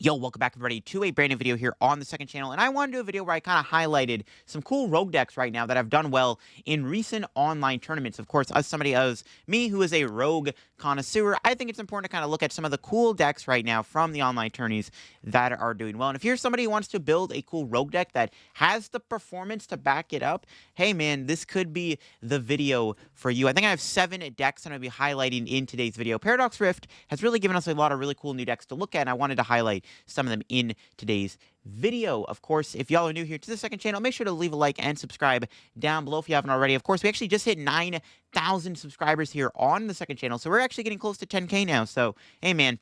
Yo, welcome back everybody to a brand new video here on the second channel, and I want to do a video where I kind of highlighted some cool rogue decks right now that have done well in recent online tournaments. Of course, as somebody as me who is a rogue connoisseur, I think it's important to kind of look at some of the cool decks right now from the online tourneys that are doing well. And if you're somebody who wants to build a cool rogue deck that has the performance to back it up, hey man, this could be the video for you. I think I have 7 decks I'm going to be highlighting in today's video. Paradox Rift has really given us a lot of really cool new decks to look at, and I wanted to highlight some of them in today's video. Of course, if y'all are new here to the second channel, make sure to leave a like and subscribe down below if you haven't already. Of course, we actually just hit 9,000 subscribers here on the second channel, so we're actually getting close to 10K now. So, hey man,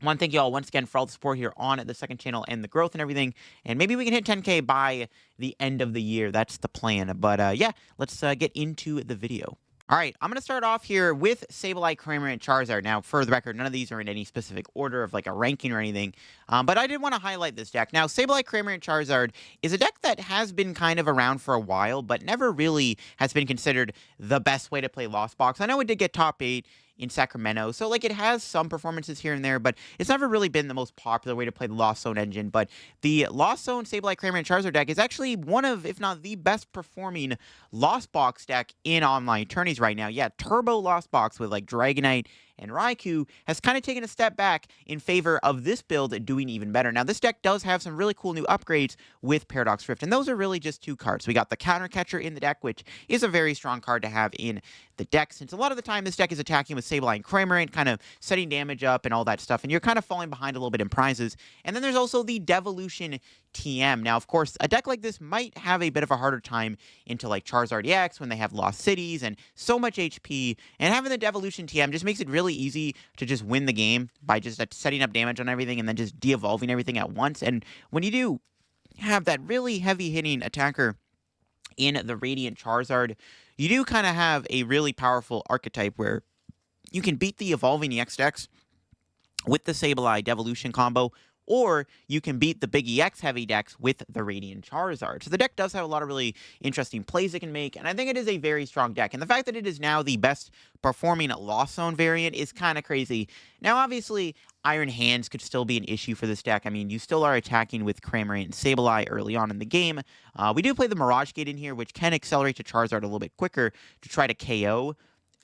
I want to thank you all once again for all the support here on the second channel and the growth and everything. And maybe we can hit 10K by the end of the year. That's the plan. But yeah, let's get into the video. All right, I'm going to start off here with Sableye, Kramer, and Charizard. Now, for the record, none of these are in any specific order of like a ranking or anything, but I did want to highlight this deck. Now, Sableye, Kramer, and Charizard is a deck that has been kind of around for a while, but never really has been considered the best way to play Lost Box. I know it did get top 8 in Sacramento, so like it has some performances here and there, but it's never really been the most popular way to play the Lost Zone engine. But the Lost Zone Sableye, Kramer, and Charizard deck is actually one of, if not the best performing Lost Box deck in online tourneys right now. Yeah, Turbo Lost Box with like Dragonite and Raikou has kind of taken a step back in favor of this build doing even better. Now, this deck does have some really cool new upgrades with Paradox Rift, and those are really just 2 cards. We got the Counter Catcher in the deck, which is a very strong card to have in the deck, since a lot of the time this deck is attacking with Sableye and Kramer and kind of setting damage up and all that stuff, and you're kind of falling behind a little bit in prizes. And then there's also the Devolution TM. Now, of course, a deck like this might have a bit of a harder time into like Charizard EX when they have Lost Cities and so much HP, and having the Devolution TM just makes it really easy to just win the game by just setting up damage on everything and then just de-evolving everything at once. And when you do have that really heavy-hitting attacker in the Radiant Charizard, you do kind of have a really powerful archetype where you can beat the Evolving EX decks with the Sableye Devolution combo, or you can beat the big EX heavy decks with the Radiant Charizard. So the deck does have a lot of really interesting plays it can make, and I think it is a very strong deck. And the fact that it is now the best performing Lost Zone variant is kind of crazy. Now, obviously, Iron Hands could still be an issue for this deck. I mean, you still are attacking with Kramer and Sableye early on in the game. We do play the Mirage Gate in here, which can accelerate to Charizard a little bit quicker to try to KO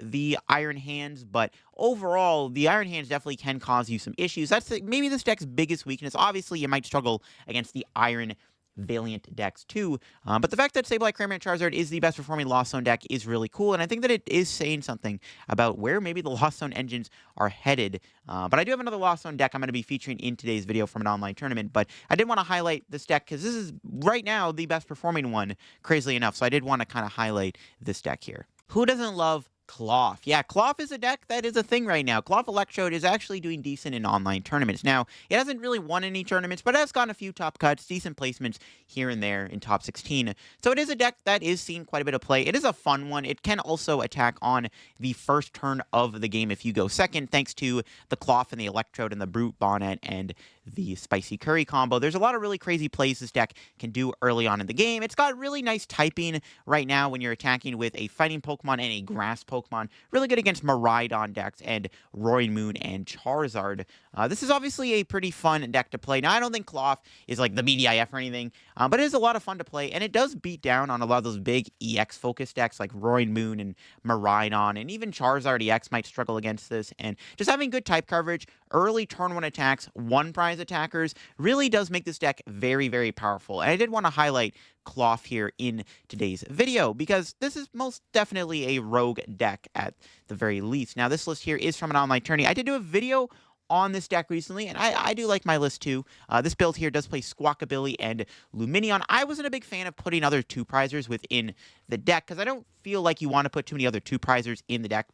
the Iron Hands, but overall, the Iron Hands definitely can cause you some issues. That's maybe this deck's biggest weakness. Obviously, you might struggle against the Iron Valiant decks too, but the fact that Sableye, Kramer, and Charizard is the best performing Lost Zone deck is really cool, and I think that it is saying something about where maybe the Lost Zone engines are headed. But I do have another Lost Zone deck I'm going to be featuring in today's video from an online tournament, but I did want to highlight this deck because this is right now the best performing one, crazily enough, so I did want to kind of highlight this deck here. Who doesn't love Cloth? Yeah, Cloth is a deck that is a thing right now. Cloth Electrode is actually doing decent in online tournaments. Now, it hasn't really won any tournaments, but it has gotten a few top cuts, decent placements here and there in top 16. So it is a deck that is seeing quite a bit of play. It is a fun one. It can also attack on the first turn of the game if you go second, thanks to the Cloth and the Electrode and the Brute Bonnet and the Spicy Curry combo. There's a lot of really crazy plays this deck can do early on in the game. It's got really nice typing right now when you're attacking with a fighting Pokemon and a grass Pokemon. Really good against Miraidon decks and Roaring Moon and Charizard. This is obviously a pretty fun deck to play. Now, I don't think Cloth is like the BDIF or anything, but it is a lot of fun to play, and it does beat down on a lot of those big EX-focused decks like Roaring Moon and Miraidon, and even Charizard EX might struggle against this. And just having good type coverage, early turn 1 attacks, 1 prize attackers, really does make this deck very, very powerful. And I did want to highlight Cloth here in today's video because this is most definitely a rogue deck at the very least. Now, this list here is from an online tourney. I did do a video on this deck recently, and I do like my list too. This build here does play Squawkabilly and Luminion. I wasn't a big fan of putting other 2-prizers within the deck because I don't feel like you want to put too many other 2-prizers in the deck,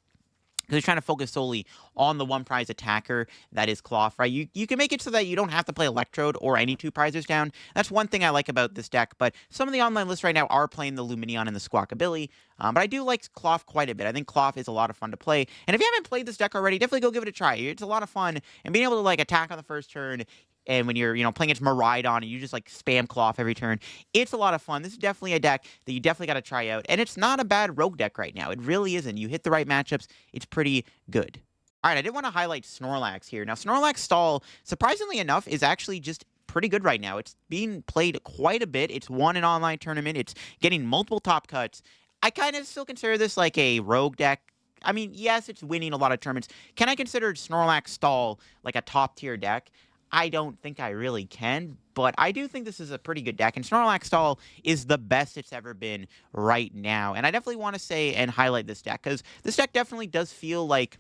because you're trying to focus solely on the 1 prize attacker that is Cloth, right? You can make it so that you don't have to play Electrode or any 2 prizers down. That's one thing I like about this deck, but some of the online lists right now are playing the Luminion and the Squawkabilly, but I do like Cloth quite a bit. I think Cloth is a lot of fun to play, and if you haven't played this deck already, definitely go give it a try. It's a lot of fun, and being able to like attack on the first turn, and when you're, playing against Miraidon and you just, like, spam Cloth every turn, it's a lot of fun. This is definitely a deck that you definitely got to try out. And it's not a bad rogue deck right now. It really isn't. You hit the right matchups, it's pretty good. All right, I did want to highlight Snorlax here. Now, Snorlax stall, surprisingly enough, is actually just pretty good right now. It's being played quite a bit. It's won an online tournament. It's getting multiple top cuts. I kind of still consider this like a rogue deck. I mean, yes, it's winning a lot of tournaments. Can I consider Snorlax stall like a top tier deck? I don't think I really can, but I do think this is a pretty good deck, and Snorlax Stall is the best it's ever been right now. And I definitely want to say and highlight this deck, because this deck definitely does feel like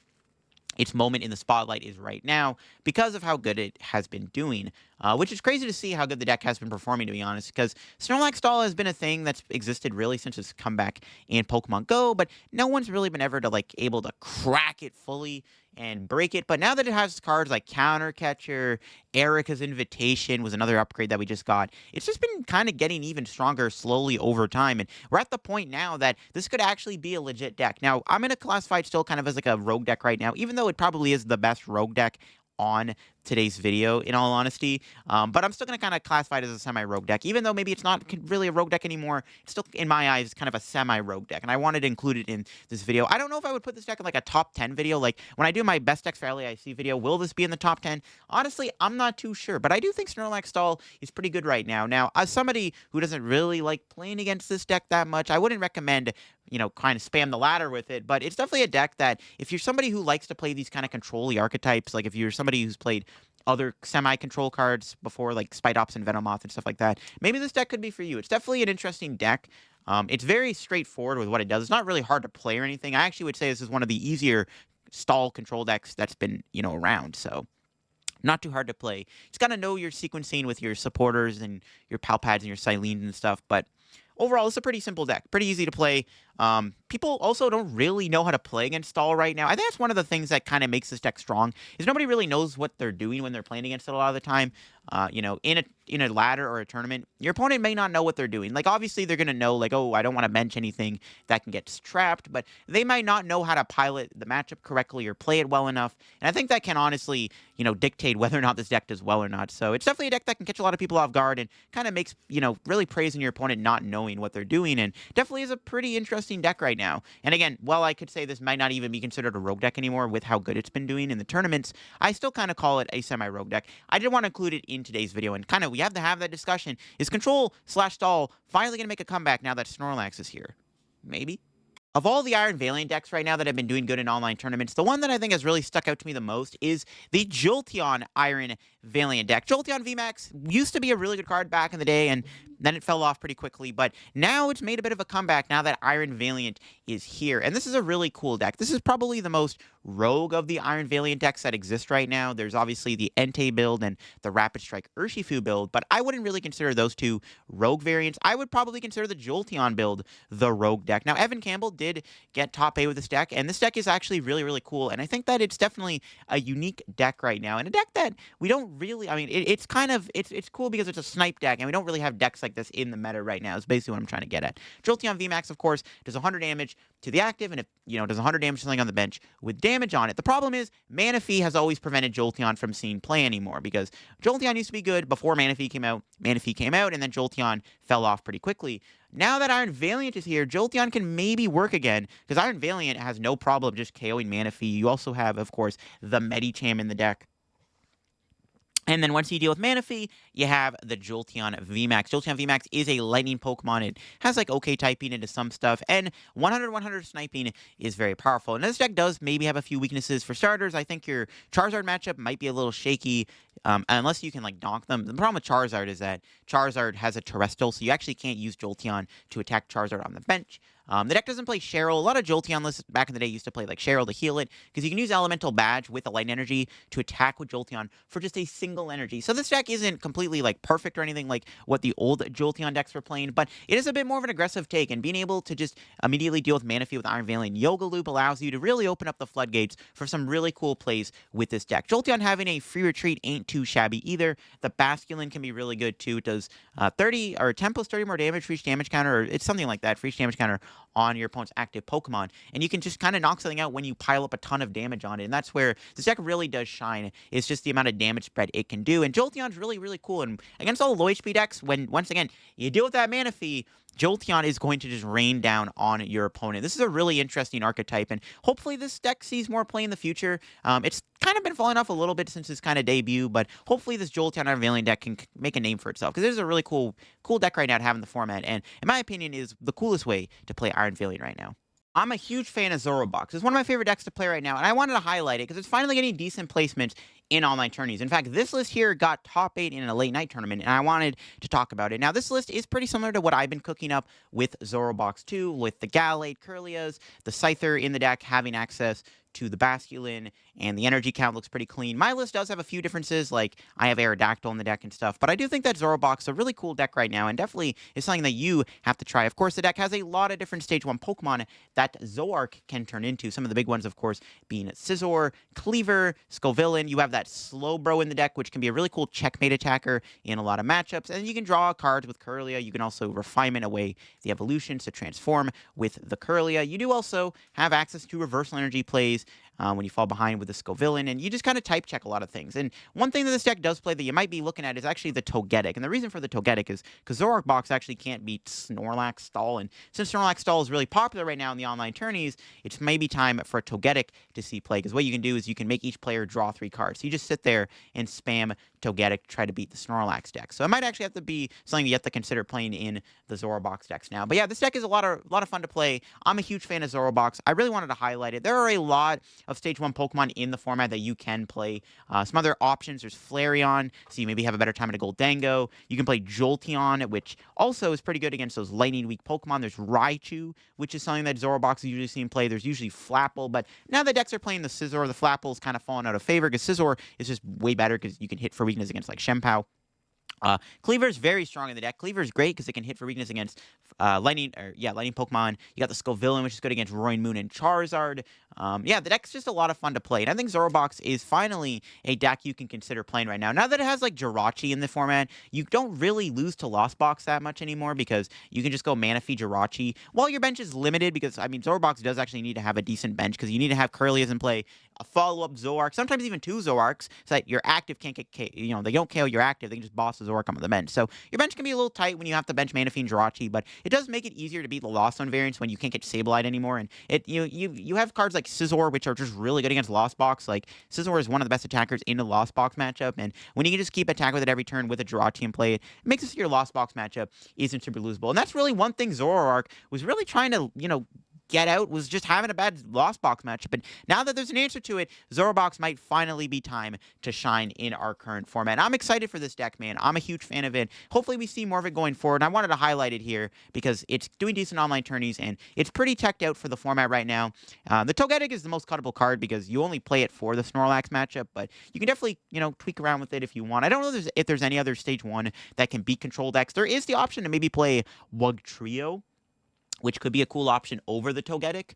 its moment in the spotlight is right now because of how good it has been doing, which is crazy to see how good the deck has been performing, to be honest, because Snorlax Stall has been a thing that's existed really since its comeback in Pokemon Go, but no one's really been ever to like able to crack it fully and break it. But now that it has cards like Counter Catcher, Erica's Invitation was another upgrade that we just got, it's just been kind of getting even stronger slowly over time, and we're at the point now that this could actually be a legit deck. Now, I'm going to classify it still kind of as like a rogue deck right now, even though it probably is the best rogue deck on today's video, in all honesty. But I'm still going to kind of classify it as a semi-rogue deck, even though maybe it's not really a rogue deck anymore. It's still, in my eyes, kind of a semi-rogue deck, and I wanted to include it in this video. I don't know if I would put this deck in like a top 10 video. Like, when I do my best decks for LAIC video, will this be in the top 10? Honestly, I'm not too sure, but I do think Snorlax Stall is pretty good right now. Now, as somebody who doesn't really like playing against this deck that much, I wouldn't recommend, you know, kind of spam the ladder with it, but it's definitely a deck that if you're somebody who likes to play these kind of control-y archetypes, like if you're somebody who's played other semi-control cards before, like Spite and Venomoth and stuff like that, maybe this deck could be for you. It's definitely an interesting deck. It's very straightforward with what it does. It's not really hard to play or anything. I actually would say this is one of the easier stall control decks that's been, you know, around, so not too hard to play. Just got to know your sequencing with your supporters and your Palpads and your Silenes and stuff, but overall, it's a pretty simple deck. Pretty easy to play. People also don't really know how to play against Stall right now. I think that's one of the things that kind of makes this deck strong, is nobody really knows what they're doing when they're playing against it a lot of the time. You know, in a ladder or a tournament, your opponent may not know what they're doing. Like, obviously, they're going to know, like, oh, I don't want to bench anything that can get trapped, but they might not know how to pilot the matchup correctly or play it well enough. And I think that can honestly, you know, dictate whether or not this deck does well or not. So it's definitely a deck that can catch a lot of people off guard and kind of makes, you know, really praising your opponent not knowing what they're doing, and definitely is a pretty interesting deck right now. And again, while I could say this might not even be considered a rogue deck anymore with how good it's been doing in the tournaments, I still kind of call it a semi-rogue deck. I did want to include it in today's video, and kind of we have to have that discussion. Is Control/Stall finally going to make a comeback now that Snorlax is here? Maybe. Of all the Iron Valiant decks right now that have been doing good in online tournaments, the one that I think has really stuck out to me the most is the Jolteon Iron Valiant deck. Jolteon VMAX used to be a really good card back in the day, and then it fell off pretty quickly, but now it's made a bit of a comeback now that Iron Valiant is here, and this is a really cool deck. This is probably the most rogue of the Iron Valiant decks that exist right now. There's obviously the Entei build and the Rapid Strike Urshifu build, but I wouldn't really consider those two rogue variants. I would probably consider the Jolteon build the rogue deck. Now, Evan Campbell did get top A with this deck, and this deck is actually really, really cool, and I think that it's definitely a unique deck right now, and a deck that we don't really, I mean, it's kind of, it's cool because it's a snipe deck, and we don't really have decks like this in the meta right now, is basically what I'm trying to get at. Jolteon VMAX, of course, does 100 damage to the active, and it, you know, does 100 damage to something on the bench with damage on it. The problem is, Manaphy has always prevented Jolteon from seeing play anymore, because Jolteon used to be good before Manaphy came out. Manaphy came out, and then Jolteon fell off pretty quickly. Now that Iron Valiant is here, Jolteon can maybe work again, because Iron Valiant has no problem just KOing Manaphy. You also have, of course, the Medicham in the deck. And then once you deal with Manaphy, you have the Jolteon VMAX. Jolteon VMAX is a lightning Pokemon. It has like okay typing into some stuff, and 100/100 sniping is very powerful. And this deck does maybe have a few weaknesses. For starters, I think your Charizard matchup might be a little shaky, unless you can like knock them. The problem with Charizard is that Charizard has a terrestrial, so you actually can't use Jolteon to attack Charizard on the bench. The deck doesn't play Cheryl. A lot of Jolteon lists back in the day used to play like Cheryl to heal it, because you can use Elemental Badge with the Light Energy to attack with Jolteon for just a single energy. So this deck isn't completely like perfect or anything like what the old Jolteon decks were playing, but it is a bit more of an aggressive take, and being able to just immediately deal with Manaphy with Iron Valiant Yoga Loop allows you to really open up the floodgates for some really cool plays with this deck. Jolteon having a free retreat ain't too shabby either. The Basculin can be really good too. It does 30 or 10 plus 30 more damage for each damage counter, or it's something like that for each damage counter on your opponent's active Pokemon, and you can just kind of knock something out when you pile up a ton of damage on it, and that's where this deck really does shine. It's just the amount of damage spread it can do, and Jolteon's really, really cool, and against all low HP decks, when, once again, you deal with that Manaphy, Jolteon is going to just rain down on your opponent. This is a really interesting archetype, and hopefully this deck sees more play in the future. It's kind of been falling off a little bit since its kind of debut, but hopefully this Jolteon Unveiling deck can make a name for itself, because this is a really cool deck right now to have in the format, and in my opinion is the coolest way to play Iron Valiant right now. I'm a huge fan of Zoro Box. It's one of my favorite decks to play right now, and I wanted to highlight it because it's finally getting decent placements in online tourneys. In fact, this list here got top 8 in a late night tournament, and I wanted to talk about it. Now, this list is pretty similar to what I've been cooking up with Zoro Box 2, with the Gallade, Curlias, the Scyther in the deck having access to the Basculin, and the energy count looks pretty clean. My list does have a few differences, like I have Aerodactyl in the deck and stuff, but I do think that Zoro Box is a really cool deck right now, and definitely is something that you have to try. Of course, the deck has a lot of different Stage 1 Pokemon that Zoroark can turn into. Some of the big ones, of course, being Scizor, Cleaver, Scovillain. You have that Slowbro in the deck, which can be a really cool checkmate attacker in a lot of matchups, and you can draw cards with Kirlia. You can also refinement away the evolutions to transform with the Kirlia. You do also have access to reversal energy plays when you fall behind with the Scovillain, and you just kind of type check a lot of things. And one thing that this deck does play that you might be looking at is actually the Togetic. And the reason for the Togetic is because Zoroark Box actually can't beat Snorlax Stall, and since Snorlax Stall is really popular right now in the online tourneys, it's maybe time for a Togetic to see play, because what you can do is you can make each player draw 3 cards. So you just sit there and spam Togetic to try to beat the Snorlax deck. So it might actually have to be something you have to consider playing in the Zoro Box decks now. But yeah, this deck is a lot of fun to play. I'm a huge fan of Zoro Box. I really wanted to highlight it. There are a lot of Stage 1 Pokemon in the format that you can play. Some other options, there's Flareon, so you maybe have a better time at a Goldango. You can play Jolteon, which also is pretty good against those lightning-weak Pokemon. There's Raichu, which is something that Zoro Box is usually seen play. There's usually Flapple, but now the decks are playing the Scizor. The Flapple's kind of fallen out of favor, because Scizor is just way better because you can hit for weakness against, like, Shenpao. Cleaver is very strong in the deck. Cleaver is great because it can hit for weakness against lightning Pokemon. You got the Scovillain, which is good against Roaring Moon and Charizard. Yeah, the deck's just a lot of fun to play. And I think Zoro Box is finally a deck you can consider playing right now. Now that it has like Jirachi in the format, you don't really lose to Lost Box that much anymore, because you can just go Manaphy Jirachi. While your bench is limited, because I mean Zoro Box does actually need to have a decent bench, because you need to have Curlias in play, a follow-up Zoroark, sometimes even 2 Zoroarks, so that your active can't get they don't KO your active, they can just boss the Zoroark on the bench. So your bench can be a little tight when you have to bench Manaphy and Jirachi, but it does make it easier to beat the Lost Zone variants when you can't get Sableye anymore. And you have cards like Scizor, which are just really good against Lost Box. Like Scizor is one of the best attackers in the Lost Box matchup, and when you can just keep attack with it every turn with a Jirachi in play, it makes it so your Lost Box matchup isn't super losable. And that's really one thing Zoroark was really trying to, get out, was just having a bad Lost Box matchup. But now that there's an answer to it, Zoro Box might finally be time to shine in our current format. I'm excited for this deck, man. I'm a huge fan of it. Hopefully we see more of it going forward. And I wanted to highlight it here because it's doing decent online tourneys, and it's pretty teched out for the format right now. The Togetic is the most cuttable card because you only play it for the Snorlax matchup, but you can definitely, tweak around with it if you want. I don't know if there's any other Stage 1 that can beat control decks. There is the option to maybe play Wugtrio, which could be a cool option over the Togetic.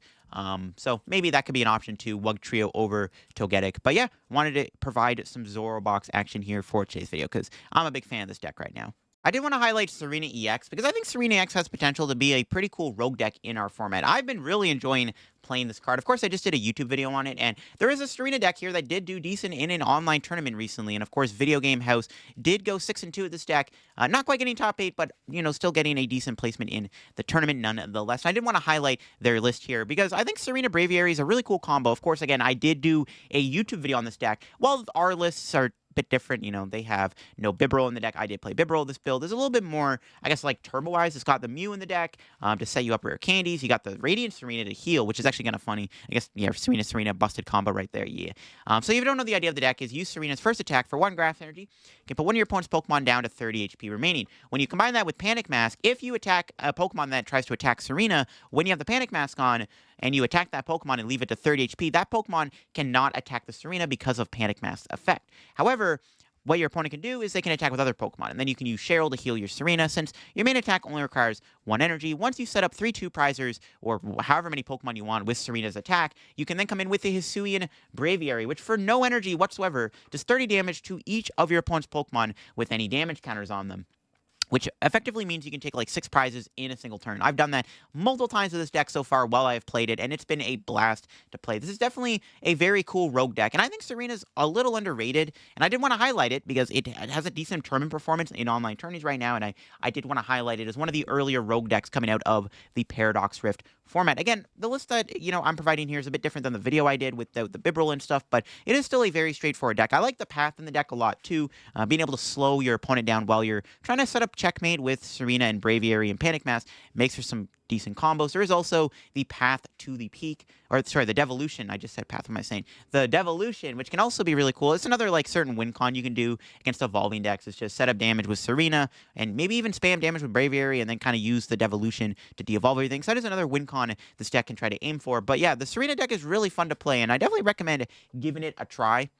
So maybe that could be an option too, Wugtrio over Togetic. But yeah, wanted to provide some Zoro Box action here for today's video because I'm a big fan of this deck right now. I did want to highlight Serena EX because I think Serena EX has potential to be a pretty cool rogue deck in our format. I've been really enjoying playing this card. Of course, I just did a YouTube video on it, and there is a Serena deck here that did do decent in an online tournament recently, and of course, Video Game House did go 6-2 at this deck. Not quite getting top 8, but, still getting a decent placement in the tournament nonetheless. And I did want to highlight their list here because I think Serena Braviary is a really cool combo. Of course, again, I did do a YouTube video on this deck. While our lists are bit different, they have no Bibarel in the deck. I did play Bibarel this build. There's a little bit more, I guess, like turbo-wise. It's got the Mew in the deck to set you up rare candies. You got the Radiant Serena to heal, which is actually kind of funny. I guess, yeah, Serena busted combo right there, yeah. So if you don't know, the idea of the deck is use Serena's first attack for 1 Grass Energy. You can put one of your opponent's Pokemon down to 30 HP remaining. When you combine that with Panic Mask, if you attack a Pokemon that tries to attack Serena, when you have the Panic Mask on, and you attack that Pokemon and leave it to 30 HP, that Pokemon cannot attack the Serena because of Panic Mask's effect. However, what your opponent can do is they can attack with other Pokemon, and then you can use Cheryl to heal your Serena, since your main attack only requires 1 energy. Once you set up 3 2-prizers, or however many Pokemon you want with Serena's attack, you can then come in with the Hisuian Braviary, which for no energy whatsoever does 30 damage to each of your opponent's Pokemon with any damage counters on them. which effectively means you can take like 6 prizes in a single turn. I've done that multiple times with this deck so far while I have played it, and it's been a blast to play. This is definitely a very cool rogue deck, and I think Serena's a little underrated, and I did want to highlight it because it has a decent tournament performance in online tourneys right now, and I did want to highlight it as one of the earlier rogue decks coming out of the Paradox Rift format. Again, the list that, I'm providing here is a bit different than the video I did with the Bibrel and stuff, but it is still a very straightforward deck. I like the path in the deck a lot, too, being able to slow your opponent down while you're trying to set up checkmate with Serena and Braviary and Panic Mask makes for some decent combos. There is also the path to the peak, or sorry, the devolution. I just said path, what am I saying? The devolution, which can also be really cool. It's another like certain win con you can do against evolving decks. It's just set up damage with Serena and maybe even spam damage with Braviary and then kind of use the devolution to de-evolve everything. So that is another win con this deck can try to aim for. But yeah, the Serena deck is really fun to play, and I definitely recommend giving it a try.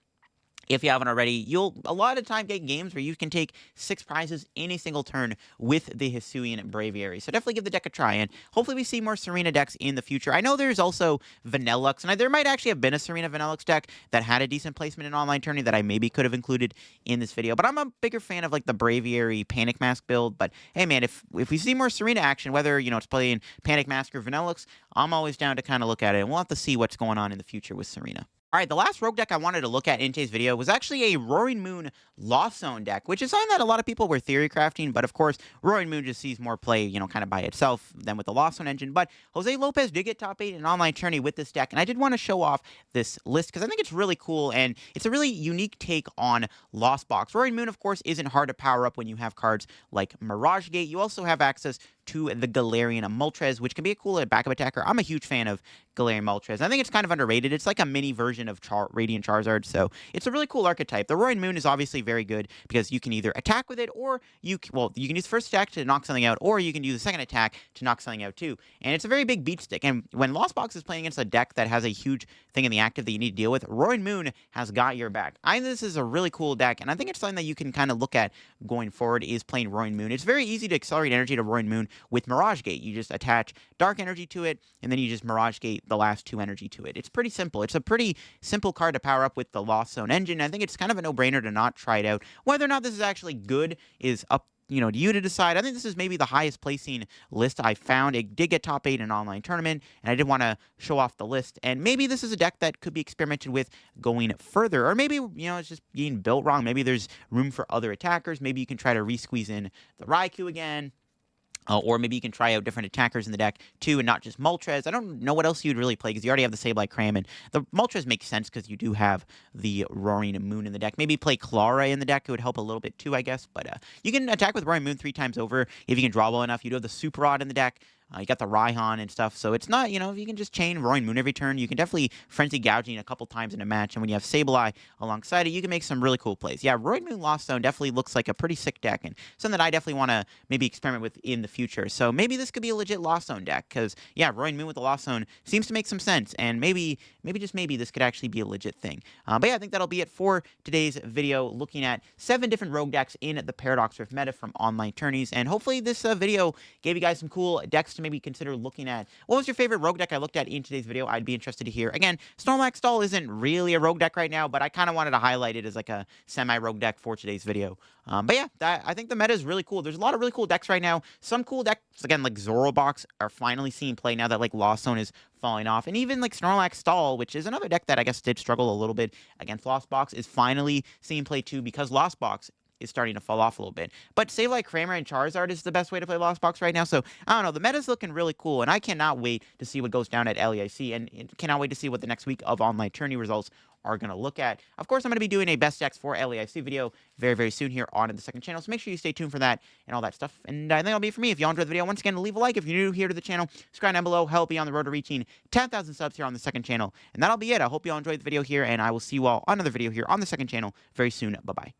If you haven't already, you'll a lot of time get games where you can take 6 prizes in a single turn with the Hisuian Braviary. So definitely give the deck a try, and hopefully we see more Serena decks in the future. I know there's also Vanillux, and there might actually have been a Serena Vanillux deck that had a decent placement in online tourney that I maybe could have included in this video. But I'm a bigger fan of like the Braviary Panic Mask build. But hey man, if we see more Serena action, whether it's playing Panic Mask or Vanillux, I'm always down to kind of look at it, and we'll have to see what's going on in the future with Serena. All right, the last rogue deck I wanted to look at in today's video was actually a Roaring Moon Lost Zone deck, which is something that a lot of people were theory crafting, but of course, Roaring Moon just sees more play, kind of by itself than with the Lost Zone engine. But Jose Lopez did get top 8 in online tourney with this deck, and I did want to show off this list because I think it's really cool, and it's a really unique take on Lost Box. Roaring Moon, of course, isn't hard to power up when you have cards like Mirage Gate. You also have access to the Galarian Moltres, which can be a cool backup attacker. I'm a huge fan of Galarian Moltres. I think it's kind of underrated. It's like a mini version of Radiant Charizard, so it's a really cool archetype. The Roaring Moon is obviously very good because you can either attack with it, or you can use the first attack to knock something out, or you can use the second attack to knock something out too. And it's a very big beat stick. And when Lost Box is playing against a deck that has a huge thing in the active that you need to deal with, Roaring Moon has got your back. I think this is a really cool deck, and I think it's something that you can kind of look at going forward is playing Roaring Moon. It's very easy to accelerate energy to Roaring Moon with Mirage Gate. You just attach Dark Energy to it, and then you just Mirage Gate the last 2 energy to it. It's pretty simple. It's a pretty simple card to power up with the Lost Zone engine. I think it's kind of a no-brainer to not try it out. Whether or not this is actually good is up to you to decide. I think this is maybe the highest placing list I found. It did get top 8 in an online tournament, and I did want to show off the list. And maybe this is a deck that could be experimented with going further. Or maybe, it's just being built wrong. Maybe there's room for other attackers. Maybe you can try to re-squeeze in the Raikou again. Or maybe you can try out different attackers in the deck, too, and not just Moltres. I don't know what else you'd really play, because you already have the Sableye Cram, and the Moltres makes sense because you do have the Roaring Moon in the deck. Maybe play Clara in the deck. It would help a little bit, too, I guess. But you can attack with Roaring Moon 3 times over if you can draw well enough. You do have the Super Rod in the deck. You got the Raihan and stuff, so it's not, if you can just chain Roaring Moon every turn, you can definitely Frenzy Gouging a couple times in a match, and when you have Sableye alongside it, you can make some really cool plays. Yeah, Roaring Moon Lost Zone definitely looks like a pretty sick deck, and something that I definitely want to maybe experiment with in the future. So maybe this could be a legit Lost Zone deck, because, yeah, Roaring Moon with the Lost Zone seems to make some sense, and maybe just maybe this could actually be a legit thing. But yeah, I think that'll be it for today's video, looking at 7 different rogue decks in the Paradox Rift meta from online tourneys, and hopefully this video gave you guys some cool decks to maybe consider looking at. What was your favorite rogue deck I looked at in today's video? I'd be interested to hear. Again, Snorlax Stall isn't really a rogue deck right now, but I kind of wanted to highlight it as like a semi-rogue deck for today's video. But yeah, I think the meta is really cool. There's a lot of really cool decks right now. Some cool decks, again, like Zoro Box, are finally seeing play now that like Lost Zone is falling off. And even like Snorlax Stall, which is another deck that I guess did struggle a little bit against Lost Box, is finally seeing play too, because Lost Box is starting to fall off a little bit. But say like Kramer and Charizard is the best way to play Lost Box right now. So I don't know, the meta's looking really cool, and I cannot wait to see what goes down at LEIC, and cannot wait to see what the next week of online tourney results are going to look at. Of course, I'm going to be doing a best decks for LEIC video very, very soon here on the second channel, so make sure you stay tuned for that and all that stuff. And I think that'll be it for me. If y'all enjoyed the video, once again, leave a like. If you're new here to the channel, subscribe down below. Help me on the road to reaching 10,000 subs here on the second channel. And that'll be it. I hope y'all enjoyed the video here, and I will see you all on another video here on the second channel very soon. Bye-bye.